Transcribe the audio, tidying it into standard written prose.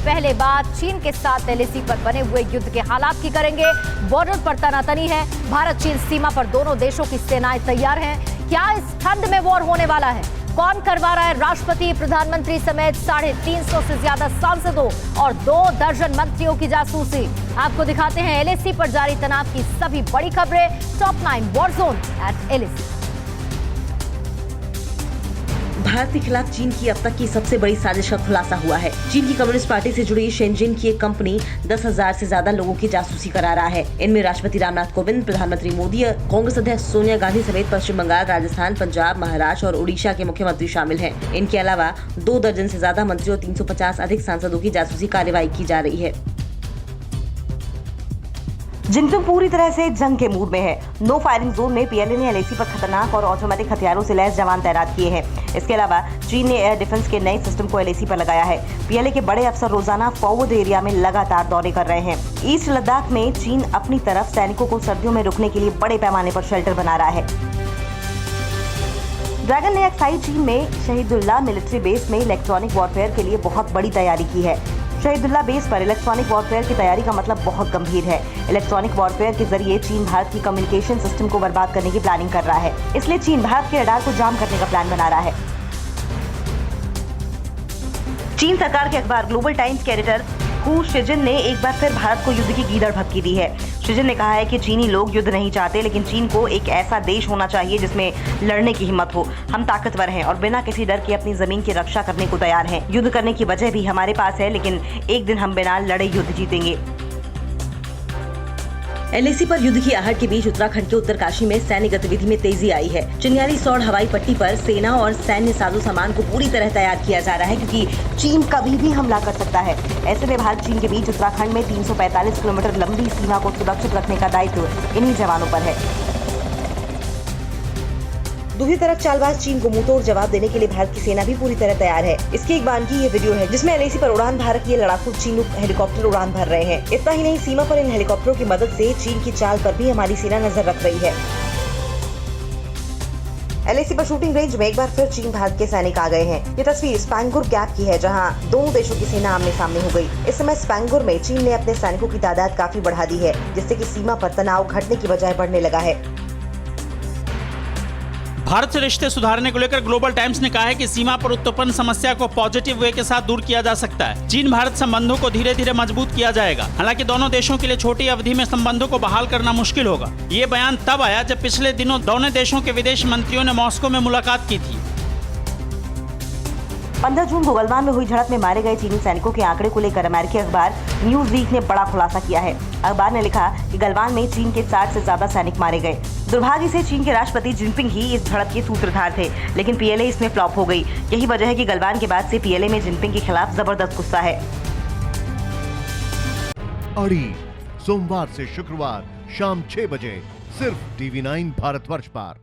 पहले बात चीन के साथ एलएसी पर बने हुए युद्ध के हालात की करेंगे। बॉर्डर पर तनातनी है, भारत चीन सीमा पर दोनों देशों की सेनाएं तैयार हैं। क्या इस ठंड में वॉर होने वाला है? कौन करवा रहा है राष्ट्रपति, प्रधानमंत्री समेत 350 से ज्यादा सांसदों और 2 दर्जन मंत्रियों की जासूसी? आपको दिखाते हैं एलएसी पर जारी तनाव की सभी बड़ी खबरें। Top 9 war zone at LAC. भारत के खिलाफ चीन की अब तक की सबसे बड़ी साजिश का खुलासा हुआ है। चीन की कम्युनिस्ट पार्टी से जुड़ी शेनजिन की एक कंपनी 10,000 से ज्यादा लोगों की जासूसी करा रहा है। इनमें राष्ट्रपति रामनाथ कोविंद, प्रधानमंत्री मोदी, कांग्रेस अध्यक्ष सोनिया गांधी समेत पश्चिम बंगाल, राजस्थान, पंजाब, महाराष्ट्र और उड़ीसा के मुख्यमंत्री शामिल हैं। इनके अलावा 2 दर्जन से ज्यादा मंत्री और 350 अधिक सांसदों की जासूसी कार्रवाई की जा रही है। जिनपिंग पूरी तरह से जंग के मूड में है। नो फायरिंग जोन में पीएलए ने एलएसी पर खतरनाक और ऑटोमेटिक हथियारों से लैस जवान तैनात किए हैं। इसके अलावा चीन ने एयर डिफेंस के नए सिस्टम को एलएसी पर लगाया है। पीएलए के बड़े अफसर रोजाना फॉरवर्ड एरिया में लगातार दौरे कर रहे हैं। ईस्ट लद्दाख में चीन अपनी तरफ सैनिकों को सर्दियों में रुकने के लिए बड़े पैमाने पर शेल्टर बना रहा है। ड्रैगन ने अक्साई चीन में शहीदुल्लाह मिलिट्री बेस में इलेक्ट्रॉनिक वॉरफेयर के लिए बहुत बड़ी तैयारी की है। शहीदुल्लाह बेस पर इलेक्ट्रॉनिक वॉरफेयर की तैयारी का मतलब बहुत गंभीर है। इलेक्ट्रॉनिक वॉरफेयर के जरिए चीन भारत की कम्युनिकेशन सिस्टम को बर्बाद करने की प्लानिंग कर रहा है। इसलिए चीन भारत के रडार को जाम करने का प्लान बना रहा है। चीन सरकार के अखबार ग्लोबल टाइम्स के एडिटर हू शिजिन ने एक बार फिर भारत को युद्ध की गीदड़ भभकी दी है। शिजिन ने कहा है कि चीनी लोग युद्ध नहीं चाहते, लेकिन चीन को एक ऐसा देश होना चाहिए जिसमें लड़ने की हिम्मत हो। हम ताकतवर हैं और बिना किसी डर के अपनी जमीन की रक्षा करने को तैयार हैं। युद्ध करने की वजह भी हमारे पास है, लेकिन एक दिन हम बिना लड़े युद्ध जीतेंगे। एलएसी पर युद्ध की आहट के बीच उत्तराखंड के उत्तरकाशी में सैन्य गतिविधि में तेजी आई है। चिंगारी सौड़ हवाई पट्टी पर सेना और सैन्य साजो सामान को पूरी तरह तैयार किया जा रहा है, क्योंकि चीन कभी भी हमला कर सकता है। ऐसे में भारत चीन के बीच उत्तराखंड में 345 किलोमीटर लंबी सीमा को सुरक्षित रखने का दायित्व इन्हीं जवानों पर है। दूसरी तरफ चालबाज चीन को मुंहतोड़ जवाब देने के लिए भारत की सेना भी पूरी तरह तैयार है। इसकी एक बानगी ये वीडियो है जिसमें एलएसी पर उड़ान भर ये लड़ाकू चीनू हेलीकॉप्टर उड़ान भर रहे हैं। इतना ही नहीं, सीमा पर इन हेलीकॉप्टरों की मदद से चीन की चाल पर भी हमारी सेना नजर रख रही है। एलएसी पर शूटिंग रेंज में एक बार फिर चीन भारत के सैनिक आ गए हैं। ये तस्वीर स्पैंगुर गैप की है, जहां दोनों देशों की सेना आमने सामने हो गई। इस समय स्पैंगुर में चीन ने अपने सैनिकों की तादाद काफी बढ़ा दी है, जिससे कि सीमा पर तनाव घटने की बजाय बढ़ने लगा है। भारत से रिश्ते सुधारने को लेकर ग्लोबल टाइम्स ने कहा है कि सीमा पर उत्पन्न समस्या को पॉजिटिव वे के साथ दूर किया जा सकता है। चीन भारत संबंधों को धीरे धीरे मजबूत किया जाएगा। हालांकि दोनों देशों के लिए छोटी अवधि में संबंधों को बहाल करना मुश्किल होगा। ये बयान तब आया जब पिछले दिनों दोनों देशों के विदेश मंत्रियों ने मॉस्को में मुलाकात की थी। 15 जून को गलवान में हुई झड़प में मारे गए चीनी सैनिकों के आंकड़े को लेकर अमेरिकी अखबार न्यूज़वीक ने बड़ा खुलासा किया है। अखबार ने लिखा कि गलवान में चीन के 60 से ज्यादा सैनिक मारे गए। दुर्भाग्य से चीन के राष्ट्रपति जिनपिंग ही इस झड़प के सूत्रधार थे, लेकिन पीएलए इसमें फ्लॉप हो गई। यही वजह है कि गलवान के बाद से पीएलए में जिनपिंग के खिलाफ जबरदस्त गुस्सा है। अड़ी सोमवार से शुक्रवार शाम 6 बजे सिर्फ TV9 भारतवर्ष पर।